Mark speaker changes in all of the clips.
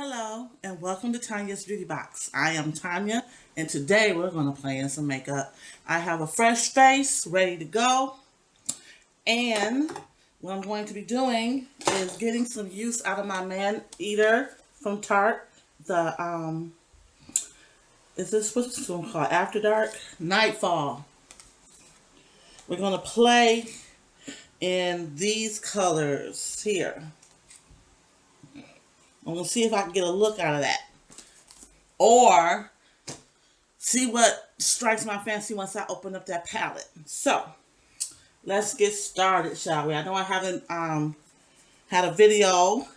Speaker 1: Hello and welcome to Tanya's Beauty Box. I am Tanya and today we're going to play in some makeup. I have a fresh face ready to go, and what I'm going to be doing is getting some use out of my Man Eater from Tarte. The is this what's this one called? After Dark? Nightfall. We're going to play in these colors here. I'm going to see if I can get a look out of that. Or see what strikes my fancy once I open up that palette. So, let's get started, shall we? I know I haven't had a video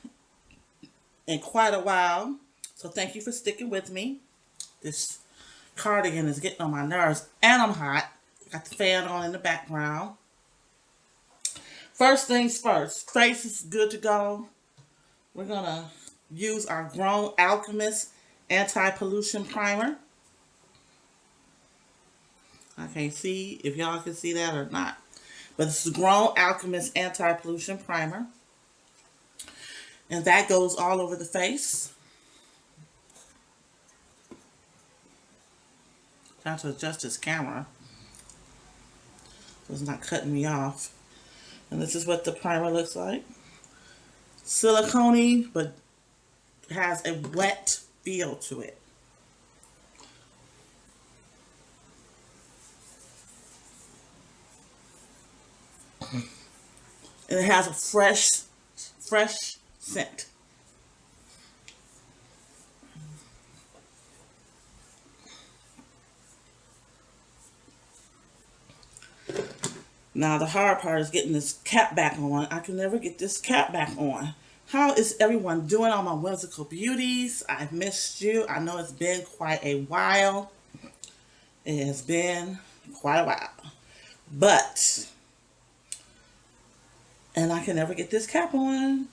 Speaker 1: in quite a while, so thank you for sticking with me. This cardigan is getting on my nerves, and I'm hot. Got the fan on in the background. First things first, face is good to go. We're going to use our Grown Alchemist Anti-Pollution Primer. I can't see if y'all can see that or not. But it's the Grown Alchemist Anti-Pollution Primer. And that goes all over the face. Trying to adjust this camera so it's not cutting me off. And this is what the primer looks like. Silicone-y, but has a wet feel to it. And it has a fresh scent. Now the hard part is getting this cap back on. I can never get this cap back on. How is everyone doing, all my whimsical beauties? I've missed you. I know it's been quite a while. It has been quite a while. But, and I can never get this cap on.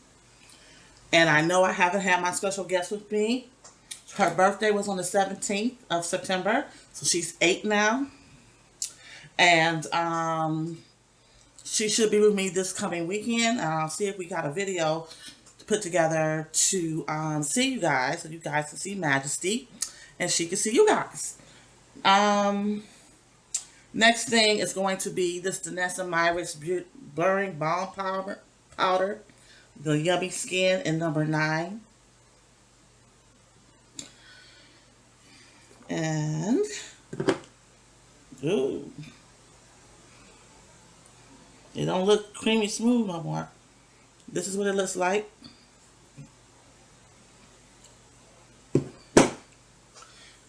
Speaker 1: And I know I haven't had my special guest with me. Her birthday was on the 17th of September. So she's 8 now. And she should be with me this coming weekend. And I'll see if we got a video to put together to see you guys. So you guys can see Majesty. And she can see you guys. Next thing is going to be this Danessa Myricks Blurring Balm Powder. The Yummy Skin in number 9. And, ooh, it don't look creamy smooth no more. This is what it looks like.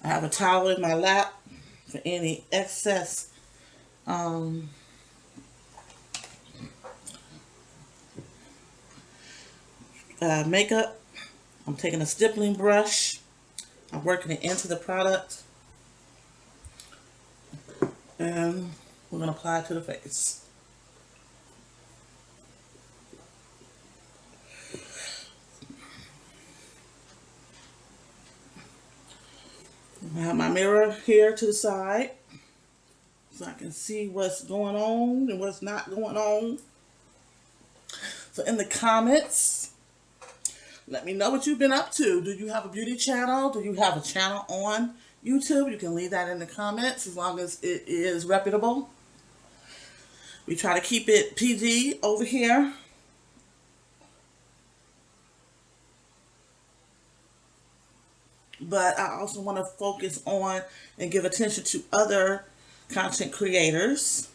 Speaker 1: I have a towel in my lap for any excess makeup. I'm taking a stippling brush. I'm working it into the product. And we're going to apply it to the face. I have my mirror here to the side so I can see what's going on and what's not going on. So in the comments, let me know what you've been up to. Do you have a beauty channel? Do you have a channel on YouTube? You can leave that in the comments as long as it is reputable. We try to keep it PG over here. But I also want to focus on and give attention to other content creators.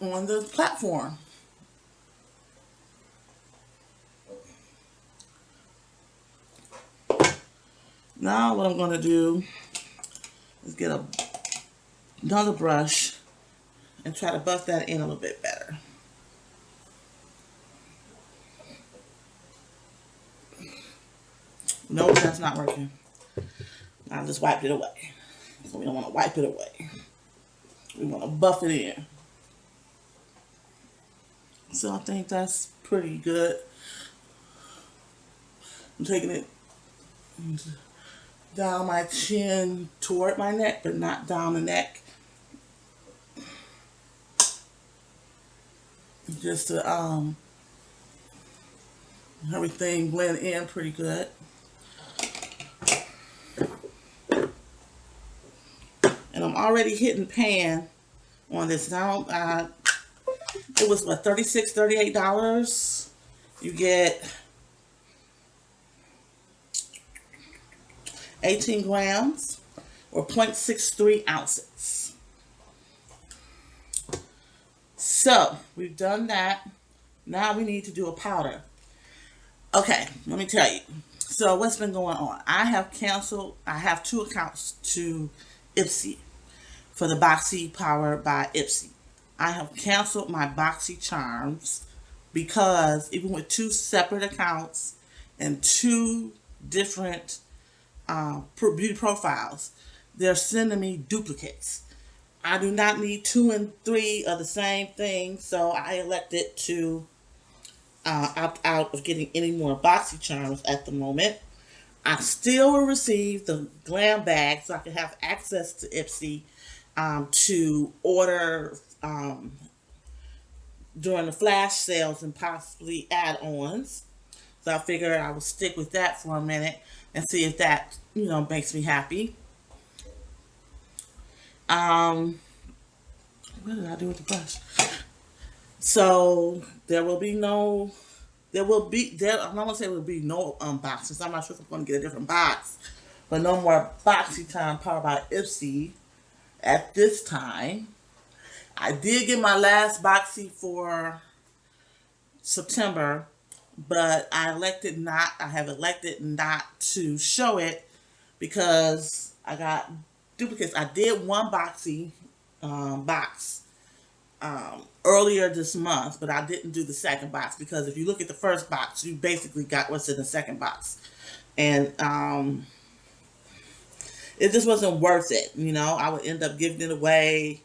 Speaker 1: On the platform. Now what I'm going to do is get another brush and try to buff that in a little bit better. No, that's not working. I just wiped it away. So we don't want to wipe it away. We want to buff it in. So I think that's pretty good. I'm taking it down my chin toward my neck, but not down the neck. just to everything blend in pretty good. And I'm already hitting pan on this now. It was what, $36, $38. You get 18 grams or 0.63 ounces. So we've done that. Now we need to do a powder. Okay, let me tell you. So what's been going on? I have 2 accounts to Ipsy for the Boxy Power by Ipsy. I have canceled my Boxy Charms because even with 2 separate accounts and 2 different beauty profiles, they're sending me duplicates. I do not need 2 and 3 of the same thing, so I elected to opt out of getting any more Boxy Charms at the moment. I still will receive the glam bag so I can have access to Ipsy to order during the flash sales and possibly add-ons. So I figured I would stick with that for a minute and see if that, makes me happy. What did I do with the brush? So I'm not going to say there will be no unboxings. I'm not sure if I'm going to get a different box. But no more Boxy Time Powered by Ipsy at this time. I did get my last Boxy for September, but I have elected not to show it because I got duplicates. I did one Boxy box earlier this month, but I didn't do the second box because if you look at the first box, you basically got what's in the second box. And it just wasn't worth it. I would end up giving it away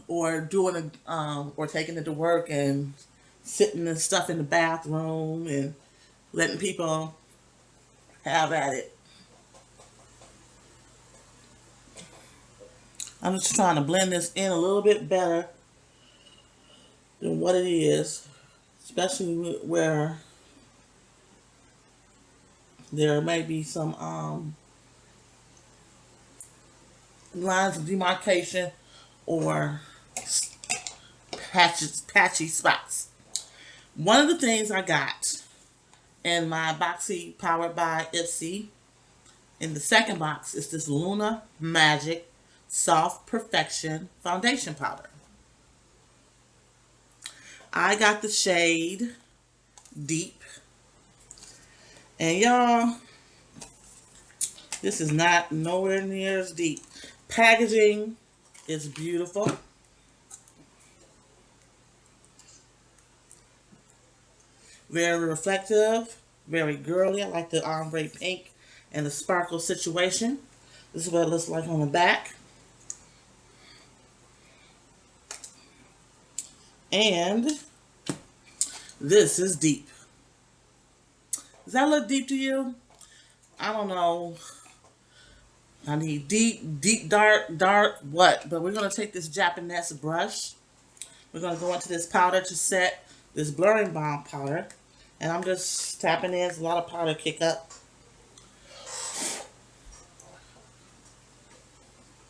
Speaker 1: or or taking it to work and sitting and stuff in the bathroom and letting people have at it. I'm just trying to blend this in a little bit better than what it is, especially where there may be some lines of demarcation or patchy spots. One of the things I got in my Boxy Powered by Ipsy in the second box is this Luna Magic Soft Perfection Foundation Powder. I got the shade Deep. And y'all, this is not nowhere near as deep. Packaging is beautiful. Very reflective, very girly. I like the ombre pink and the sparkle situation. This is what it looks like on the back. And this is deep. Does that look deep to you? I don't know. I need deep, dark, what? But we're going to take this Japanese brush. We're going to go into this powder to set this blurring balm powder. And I'm just tapping in. There's a lot of powder kick up.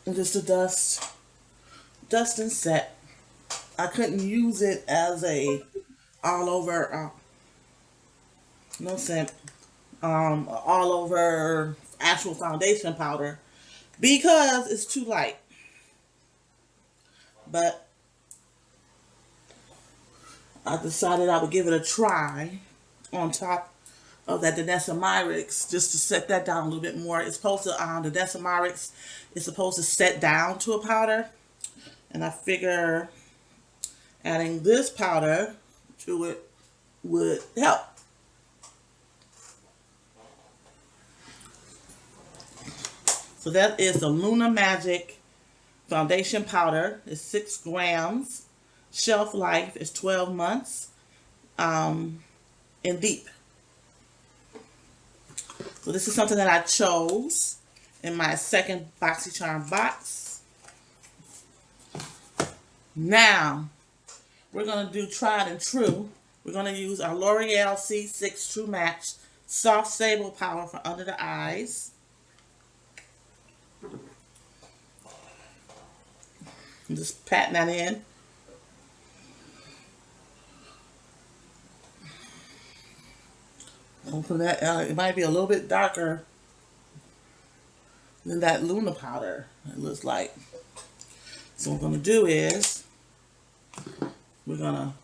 Speaker 1: And just to dust and set. I couldn't use it as a all over, no scent, all over actual foundation powder because it's too light. But I decided I would give it a try on top of that Danessa Myricks just to set that down a little bit more. It's supposed to, the Danessa Myricks is supposed to set down to a powder. And I figure adding this powder to it would help. So that is the Luna Magic Foundation Powder. It's 6 grams. Shelf life is 12 months. And deep. So this is something that I chose in my second BoxyCharm box. Now, we're going to do tried and true. We're going to use our L'Oreal C6 True Match Soft Sable Power for under the eyes. I'm just patting that in. Open that. It might be a little bit darker than that Luna powder, it looks like. So what we're going to do is, I'll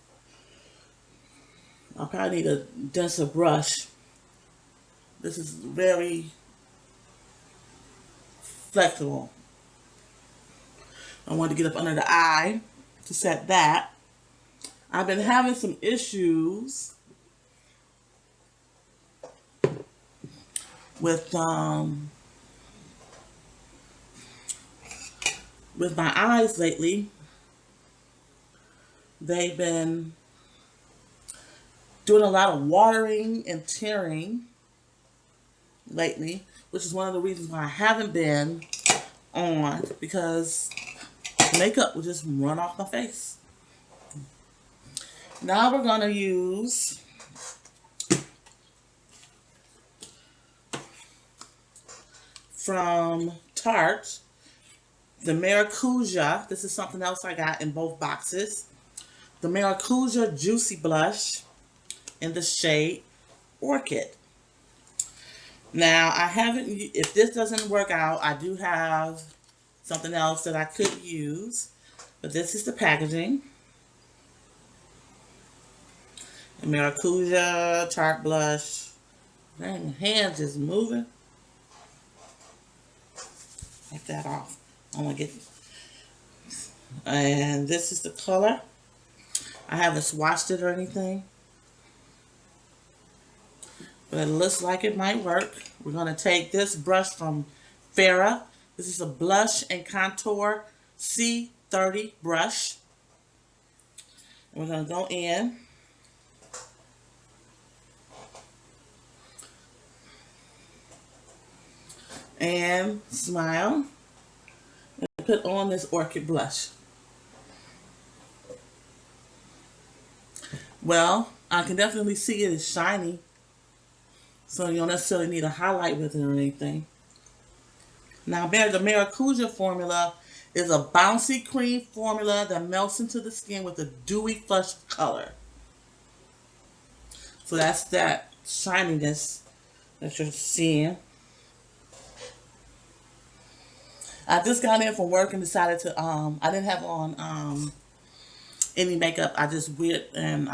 Speaker 1: probably need a denser brush. This is very flexible. I want to get up under the eye to set that. I've been having some issues with my eyes lately. They've been doing a lot of watering and tearing lately, which is one of the reasons why I haven't been on, because makeup will just run off my face. Now we're going to use from Tarte the Maracuja. This is something else I got in both boxes. The Maracuja Juicy Blush in the shade Orchid. Now, I haven't, if this doesn't work out, I do have something else that I could use. But this is the packaging. The Maracuja Tarte Blush. Dang, my hands is moving. Take that off. I'm going to get, and this is the color. I haven't swatched it or anything, but it looks like it might work. We're going to take this brush from Farrah. This is a Blush and Contour C30 brush. We're going to go in and smile and put on this Orchid blush. Well, I can definitely see it is shiny, so you don't necessarily need a highlight with it or anything. Now, the Maracuja formula is a bouncy cream formula that melts into the skin with a dewy flush color. So that's that shininess that you're seeing. I just got in from work and decided to, I didn't have on any makeup. I just went and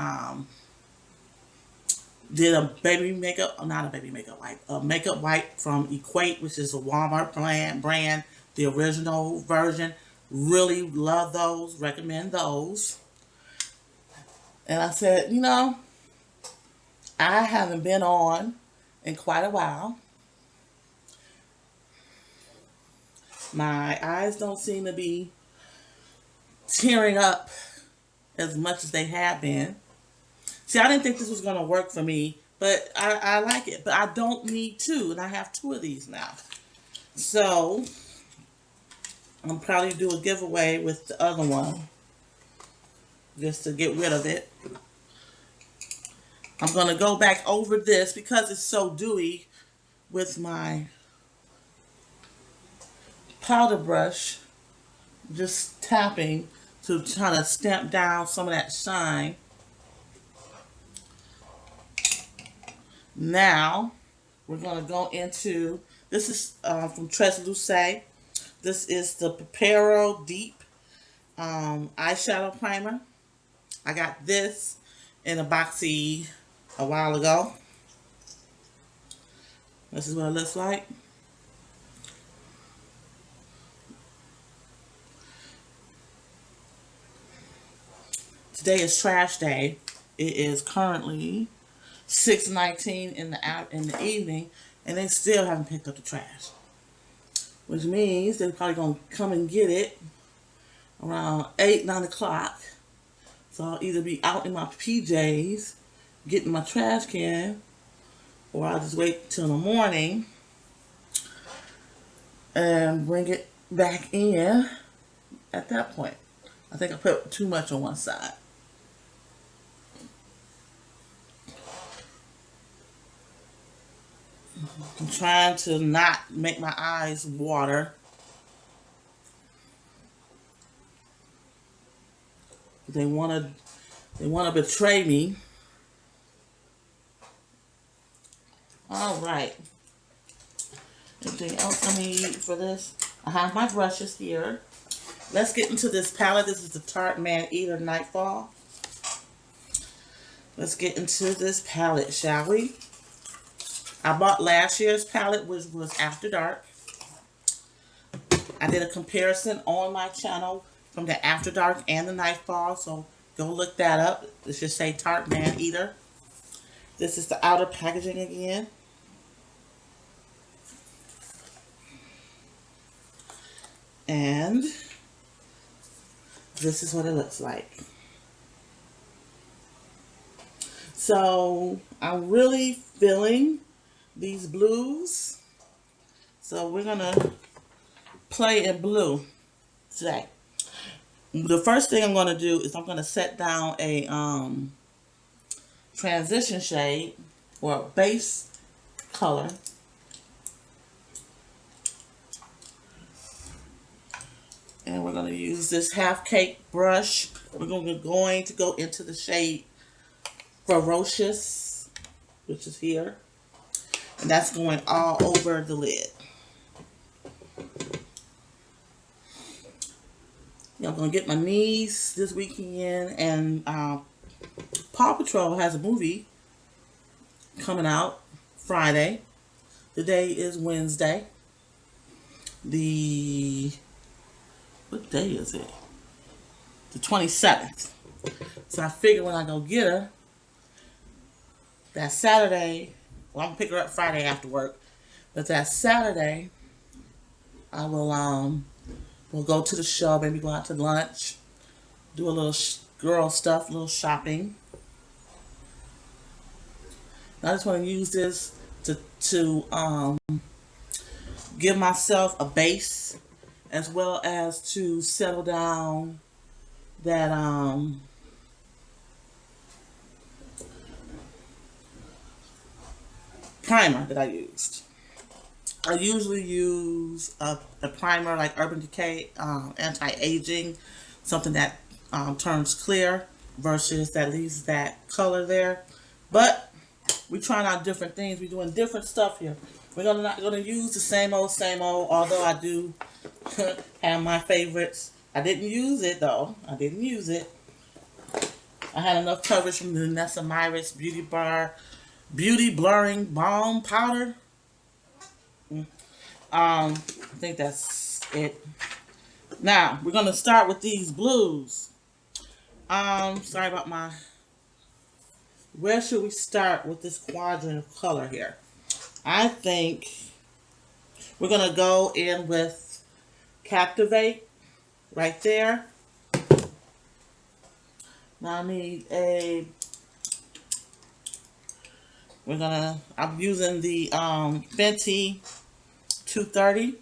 Speaker 1: did a baby makeup, not a baby makeup wipe, a makeup wipe from Equate, which is a Walmart brand, the original version. Really love those, recommend those. And I said, you know, I haven't been on in quite a while. My eyes don't seem to be tearing up as much as they have been. See, I didn't think this was going to work for me, but I like it. But I don't need two, and I have two of these now. So, I'll probably do a giveaway with the other one, just to get rid of it. I'm going to go back over this because it's so dewy with my powder brush, just tapping to try to stamp down some of that shine. Now, we're going to go into, this is from Tresluce. This is the Pepero Deep eyeshadow primer. I got this in a boxy a while ago. This is what it looks like. Today is trash day. It is currently 6:19 in the evening, and they still haven't picked up the trash. Which means they're probably gonna come and get it around 8, 9 o'clock. So I'll either be out in my PJs getting my trash can, or I'll just wait till the morning and bring it back in at that point. I think I put too much on one side. I'm trying to not make my eyes water. They wanna betray me. All right. Anything else I need for this? I have my brushes here. Let's get into this palette. This is the Tarte Man-Eater Nightfall. Let's get into this palette, shall we? I bought last year's palette, which was After Dark. I did a comparison on my channel from the After Dark and the Nightfall, so go look that up. It should say Tarte Man-Eater. This is the outer packaging again. And this is what it looks like. So I'm really feeling these blues. So we're gonna play in blue today. The first thing I'm gonna do is I'm gonna set down a transition shade or a base color. And we're going to use this half cake brush. We're going to go into the shade Ferocious, which is here. And that's going all over the lid. I'm going to get my niece this weekend. And Paw Patrol has a movie coming out Friday. Today is Wednesday. What day is it? The 27th. So I figure when I go get her, that Saturday, well, I'm gonna pick her up Friday after work, but that Saturday, I will we'll go to the show, maybe go out to lunch, do a little girl stuff, a little shopping. And I just want to use this to give myself a base, as well as to settle down that primer that I used. I usually use a primer like Urban Decay Anti-Aging, something that turns clear versus that leaves that color there. But we're trying out different things. We're doing different stuff here. We're not gonna use the same old, although I do have my favorites. I didn't use it though. I didn't use it. I had enough coverage from the Nessa Myris Beauty Blurring Balm Powder. I think that's it. Now, we're gonna start with these blues. Sorry about my... Where should we start with this quadrant of color here? I think we're gonna go in with Captivate right there. Now I need I'm using the Fenty 230.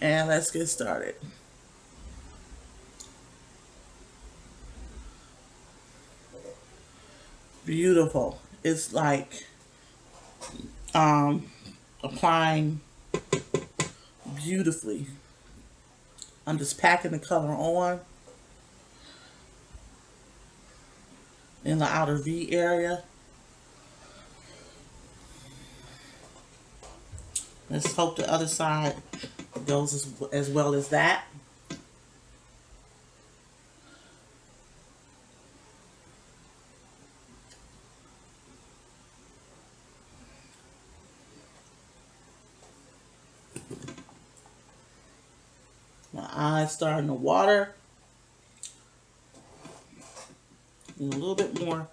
Speaker 1: And let's get started. Beautiful. It's like applying beautifully. I'm just packing the color on in the outer V area. Let's hope the other side goes as well as that. My eyes starting to water. And a little bit more.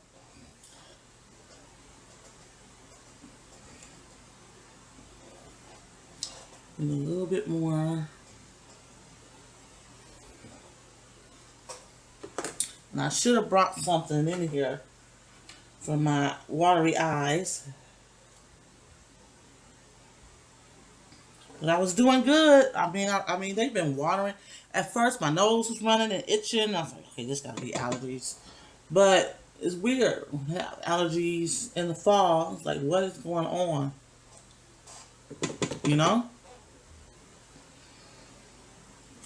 Speaker 1: And a little bit more. And I should have brought something in here for my watery eyes. But I was doing good. I mean, they've been watering. At first, my nose was running and itching. I was like, okay, this gotta be allergies. But it's weird. Allergies in the fall. It's like, what is going on? You know?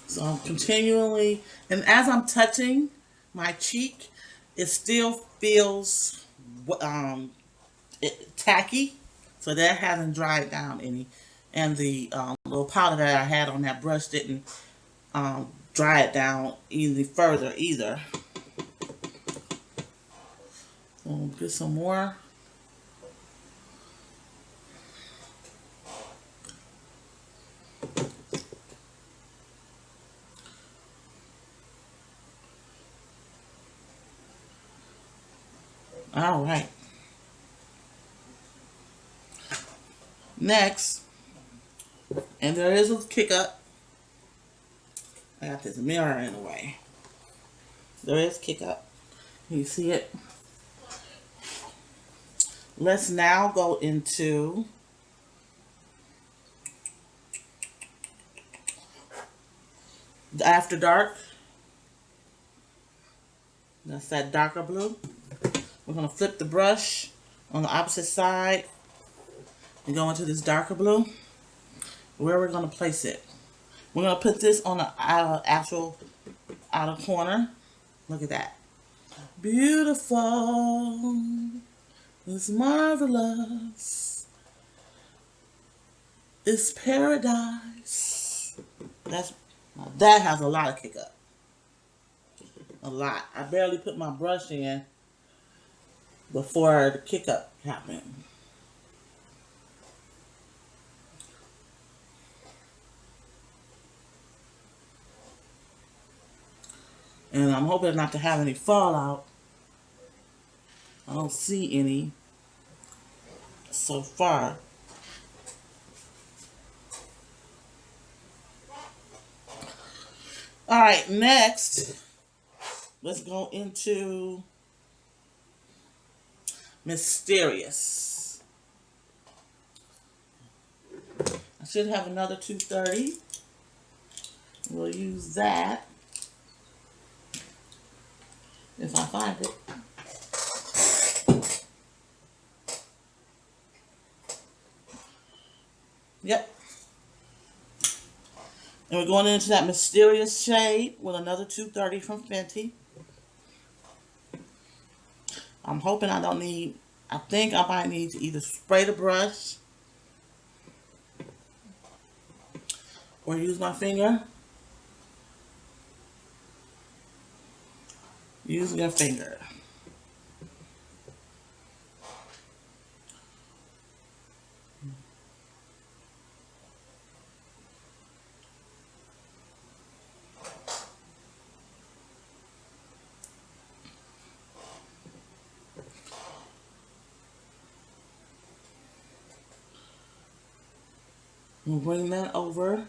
Speaker 1: So I'm continually, and as I'm touching my cheek, it still feels um, tacky. So that hasn't dried down any. And the little powder that I had on that brush didn't dry it down any further either. So we'll get some more. All right. Next, and there is a kick up. I got this mirror in the way. There is kick up. You see it? Let's now go into the After Dark. That's that darker blue. We're going to flip the brush on the opposite side and go into this darker blue. Where we're going to place it. We're going to put this on the actual outer corner. Look at that. Beautiful. It's marvelous. It's paradise. That has a lot of kick up. A lot. I barely put my brush in before the kick up happened. And I'm hoping not to have any fallout. I don't see any so far. Alright, next, let's go into Mysterious. I should have another 230. We'll use that if I find it. Yep. And we're going into that Mysterious shade with another 230 from Fenty. I'm hoping I don't need, I think I might need to either spray the brush or use my finger. Use your finger. We'll bring that over.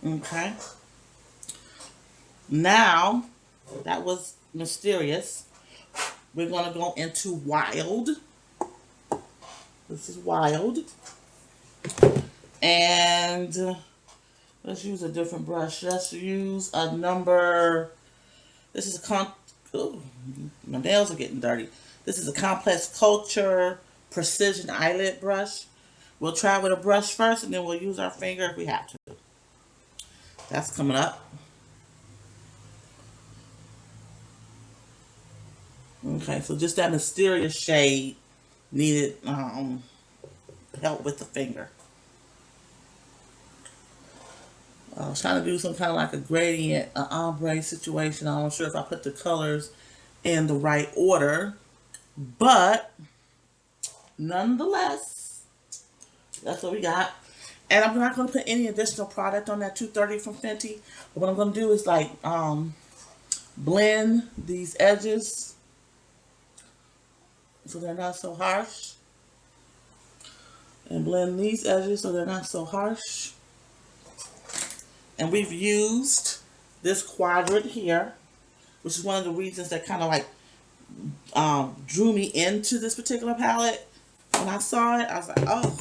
Speaker 1: Okay. Now, that was Mysterious. We're going to go into Wild. This is Wild. And let's use a different brush. Let's use a number. This is a oh, my nails are getting dirty. This is a Complex Culture Precision Eyelid brush. We'll try with a brush first, and then we'll use our finger if we have to. That's coming up. Okay, so just that Mysterious shade needed help with the finger. I was trying to do some kind of like a gradient, an ombre situation. I'm not sure if I put the colors in the right order, but nonetheless, that's what we got. And I'm not going to put any additional product on that 230 from Fenty. But what I'm going to do is like blend these edges so they're not so harsh. And blend these edges so they're not so harsh. And we've used this quadrant here, which is one of the reasons that kind of like drew me into this particular palette. When I saw it, I was like, oh.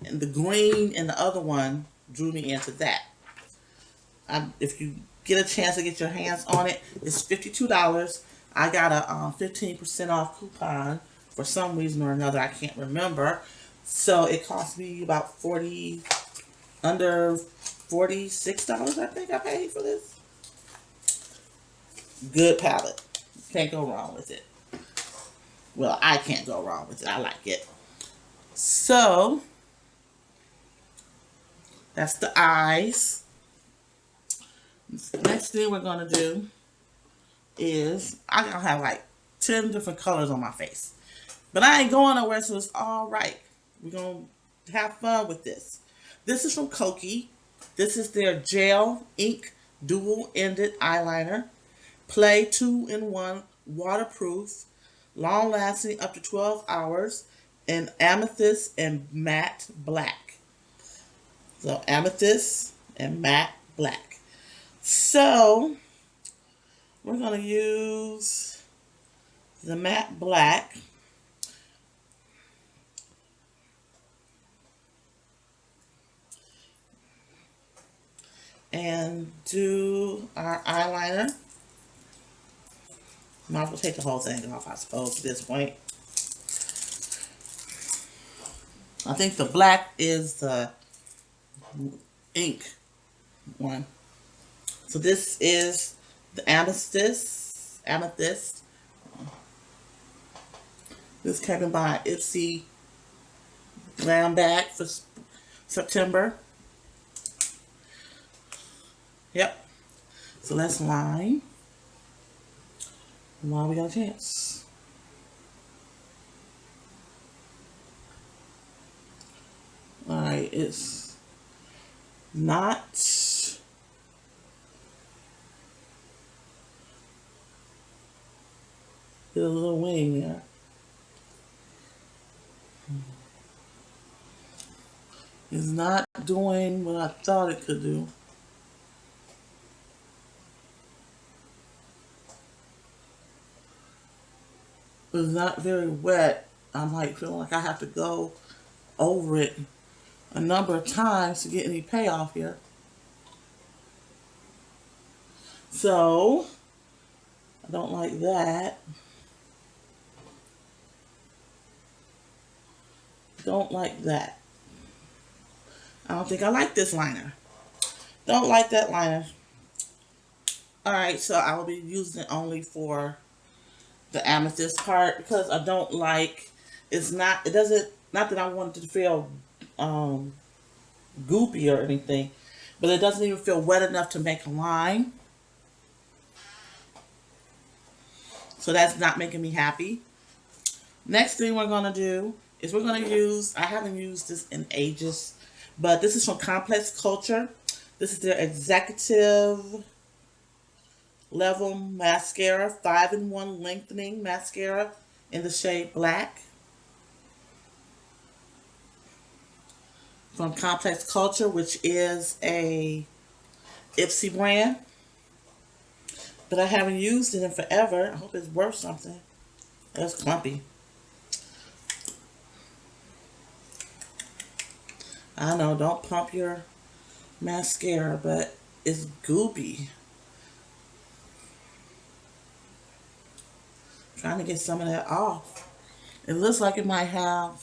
Speaker 1: And the green and the other one drew me into that. If you get a chance to get your hands on it, it's $52. I got a 15% off coupon for some reason or another. I can't remember. So it cost me about under $46, I think I paid for this. Good palette. Can't go wrong with it. Well, I can't go wrong with it. I like it. So, that's the eyes. Next thing we're going to do is, I'm going to have like 10 different colors on my face. But I ain't going nowhere, so it's all right. We're going to have fun with this. This is from Kokie. This is their Gel Ink Dual-Ended Eyeliner. Play 2-in-1 waterproof, long-lasting up to 12 hours in amethyst and matte black. So amethyst and matte black. So we're going to use the matte black. And do our eyeliner. Might as well take the whole thing off, I suppose, at this point. I think the black is the ink one. So this is the amethyst. This came in by Ipsy Glam Bag for September. Yep. So let's line while we got a chance. Alright, it's not a little wing there. It's not doing what I thought it could do. It's not very wet. I'm like feeling like I have to go over it a number of times to get any payoff here. So I don't like that. Don't like that. I don't think I like this liner. Don't like that liner. Alright, so I will be using it only for the amethyst part because I don't like, not that I want it to feel goopy or anything, but it doesn't even feel wet enough to make a line. So that's not making me happy. Next thing we're going to do is we're going to use, I haven't used this in ages, but this is from Complex Culture. This is their Executive Level Mascara, 5-in-1 Lengthening Mascara in the shade Black. From Complex Culture, which is a Ipsy brand. But I haven't used it in forever. I hope it's worth something. That's clumpy. I know, don't pump your mascara, but it's goopy. Trying to get some of that off. It looks like it might have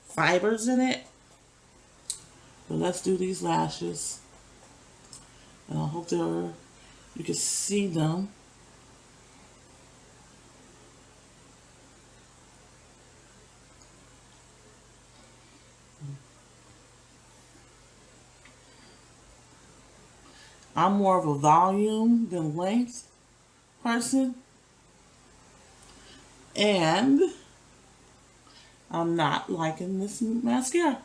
Speaker 1: fibers in it. But let's do these lashes. And I hope you can see them. I'm more of a volume than length person. And I'm not liking this mascara.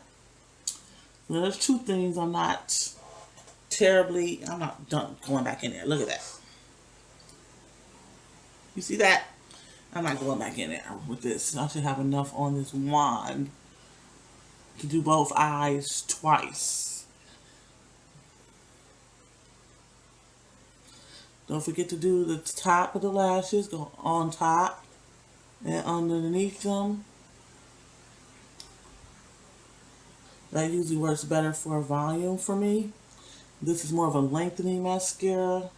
Speaker 1: So there's two things I'm not done going back in there. Look at that. You see that? I'm not going back in there with this. I should have enough on this wand to do both eyes twice. Don't forget to do the top of the lashes. Go on top and underneath them. That usually works better for volume for me. This is more of a lengthening mascara.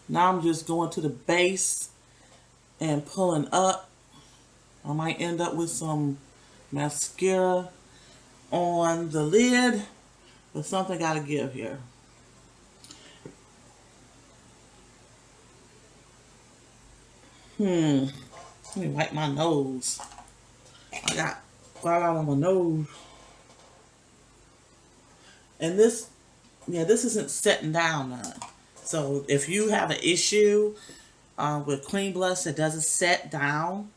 Speaker 1: Now I'm just going to the base and pulling up. I might end up with some mascara on the lid, but something gotta give here. Let me wipe my nose. I got got out on my nose. And this, yeah, this isn't setting down none. So if you have an issue with cream blush that doesn't set down,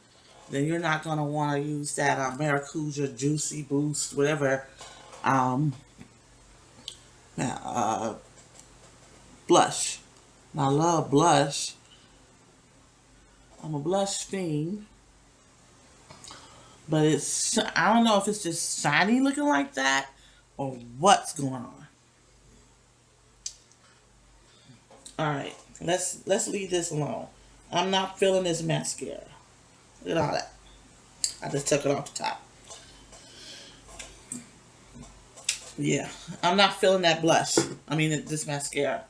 Speaker 1: then you're not going to want to use that Maracuja Juicy Boost, whatever um, blush. And I love blush. I'm a blush fiend. But I don't know if it's just shiny looking like that or what's going on. Alright, let's leave this alone. I'm not feeling this mascara. Look at all that. I just took it off the top. Yeah, I'm not feeling that blush. I mean, this mascara.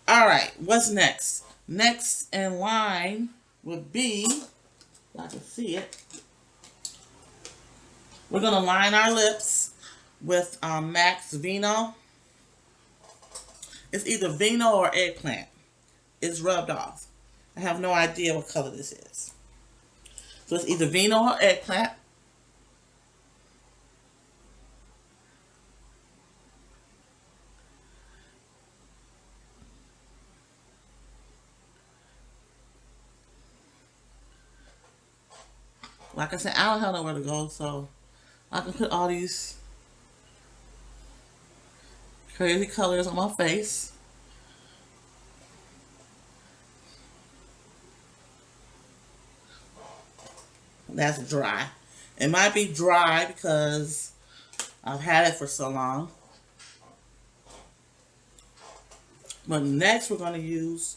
Speaker 1: Alright, what's next? Next in line would be, if I can see it, we're going to line our lips with MAC's Vino. It's either Vino or Eggplant. It's rubbed off. I have no idea what color this is. So it's either Vino or Eggplant. Like I said, I don't have nowhere to go, so I can put all these crazy colors on my face. That's dry. It might be dry because I've had it for so long. But next we're going to use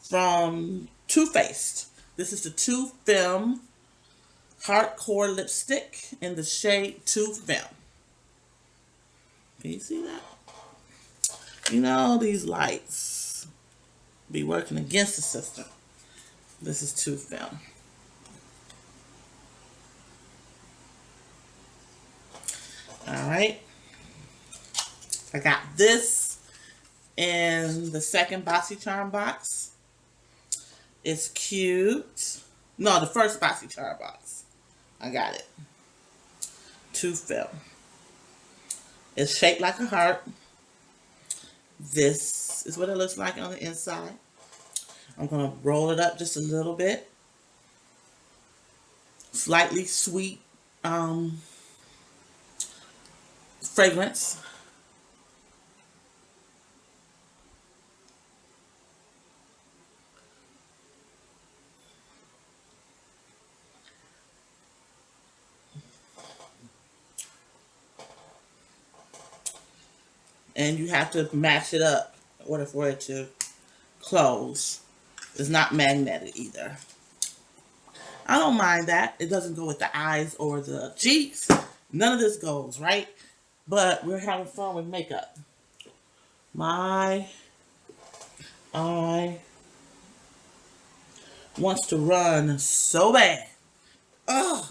Speaker 1: from Too Faced. This is the Too Femme Hardcore Lipstick in the shade Too Femme. Can you see that? You know, these lights be working against the system. This is Too Femme. Alright. I got this in the second BoxyCharm box. It's cute. No, the first BoxyCharm box. I got it. Too Femme. It's shaped like a heart. This is what it looks like on the inside. I'm going to roll it up just a little bit. Slightly sweet fragrance. And you have to match it up in order for it to close. It's not magnetic either. I don't mind that. It doesn't go with the eyes or the cheeks. None of this goes, right? But we're having fun with makeup. My eye wants to run so bad. Ugh.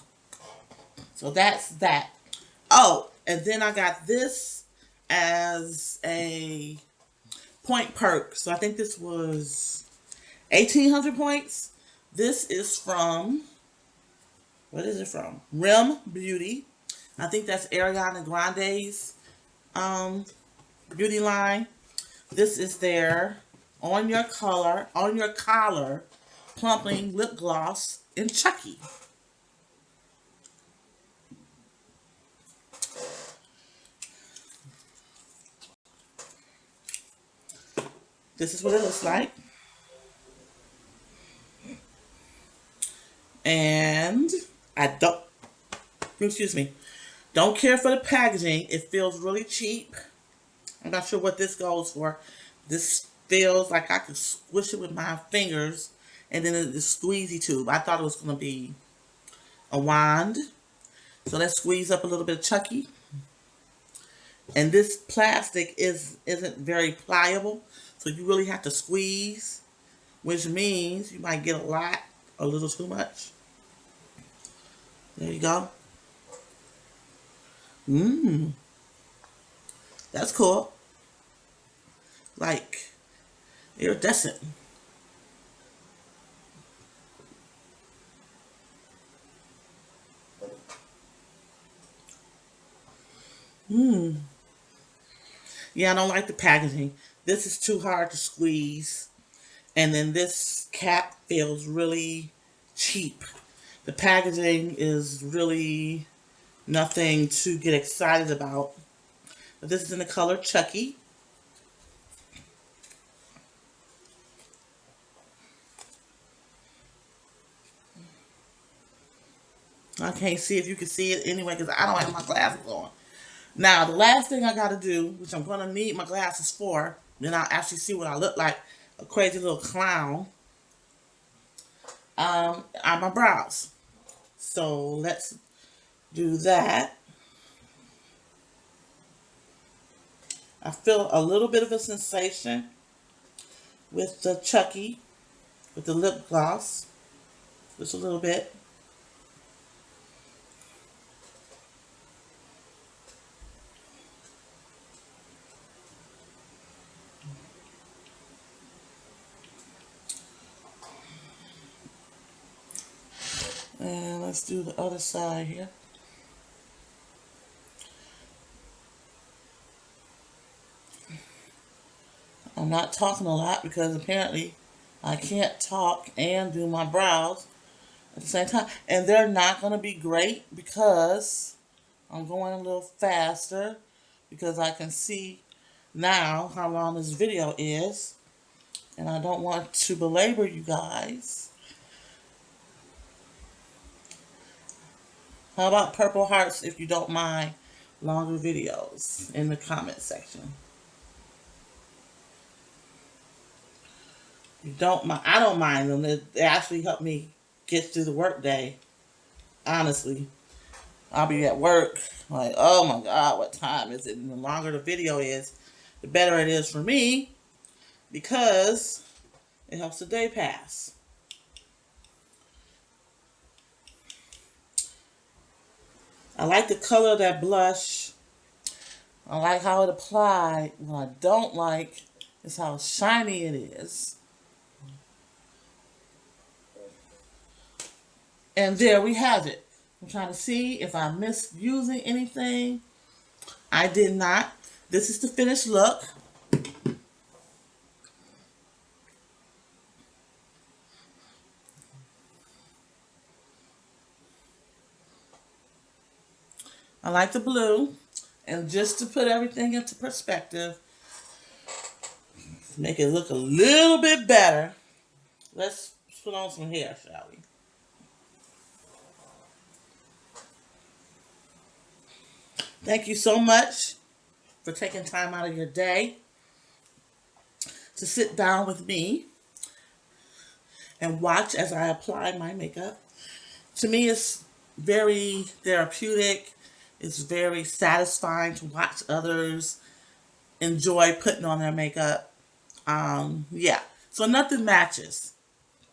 Speaker 1: So that's that. Oh, and then I got this as a point perk. So I think this was 1,800 points. This is from, what is it from? Rim Beauty. I think that's Ariana Grande's beauty line. This is their on your collar plumping lip gloss in Chucky. This is what it looks like. And I don't care for the packaging. It feels really cheap. I'm not sure what this goes for. This feels like I could squish it with my fingers, and then it's squeezy tube. I thought it was going to be a wand. So let's squeeze up a little bit of Chucky. And this plastic isn't very pliable, so you really have to squeeze, which means you might get a little too much. There you go. That's cool. Like, iridescent. Yeah, I don't like the packaging. This is too hard to squeeze. And then this cap feels really cheap. The packaging is really nothing to get excited about. But this is in the color Chucky. I can't see if you can see it anyway because I don't have my glasses on. Now, the last thing I got to do, which I'm going to need my glasses for, then I'll actually see what I look like, a crazy little clown, are my brows. So let's do that. I feel a little bit of a sensation with the Chucky, with the lip gloss, just a little bit. And let's do the other side here. I'm not talking a lot because apparently I can't talk and do my brows at the same time. And they're not going to be great because I'm going a little faster because I can see now how long this video is. And I don't want to belabor you guys. How about purple hearts if you don't mind longer videos in the comment section? You don't mind? I don't mind them. They actually help me get through the work day. Honestly, I'll be at work like, oh my God, what time is it? And the longer the video is, the better it is for me because it helps the day pass. I like the color of that blush. I like how it applied. What I don't like is how shiny it is. And there we have it. I'm trying to see if I missed using anything. I did not. This is the finished look. I like the blue. And just to put everything into perspective, make it look a little bit better, let's put on some hair, shall we? Thank you so much for taking time out of your day to sit down with me and watch as I apply my makeup. To me, it's very therapeutic. It's very satisfying to watch others enjoy putting on their makeup. Yeah, so nothing matches.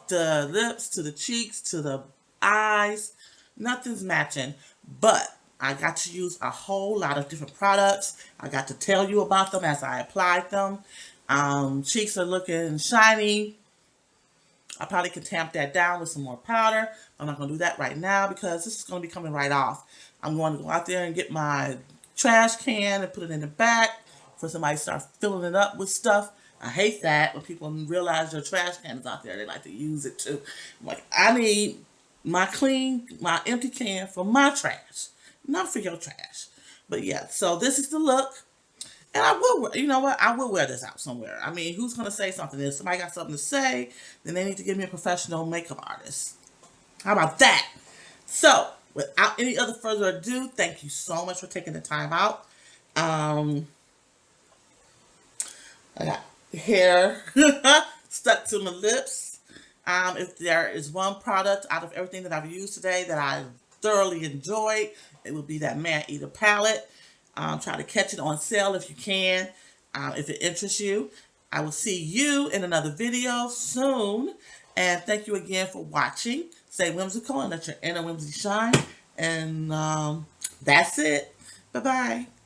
Speaker 1: The lips to the cheeks to the eyes, nothing's matching. But I got to use a whole lot of different products. I got to tell you about them as I applied them. Cheeks are looking shiny. I probably can tamp that down with some more powder. I'm not going to do that right now because this is going to be coming right off. I'm going to go out there and get my trash can and put it in the back for somebody to start filling it up with stuff. I hate that when people realize their trash can is out there. They like to use it too. I'm like, I need my empty can for my trash, not for your trash. But yeah, so this is the look. And I will wear, you know what? I will wear this out somewhere. I mean, who's going to say something? If somebody got something to say, then they need to give me a professional makeup artist. How about that? So, without any other further ado, thank you so much for taking the time out. I got hair stuck to my lips. If there is one product out of everything that I've used today that I thoroughly enjoyed, it would be that Man Eater palette. Try to catch it on sale if you can, if it interests you. I will see you in another video soon. And thank you again for watching. Stay whimsical and let your inner whimsy shine. And that's it. Bye-bye.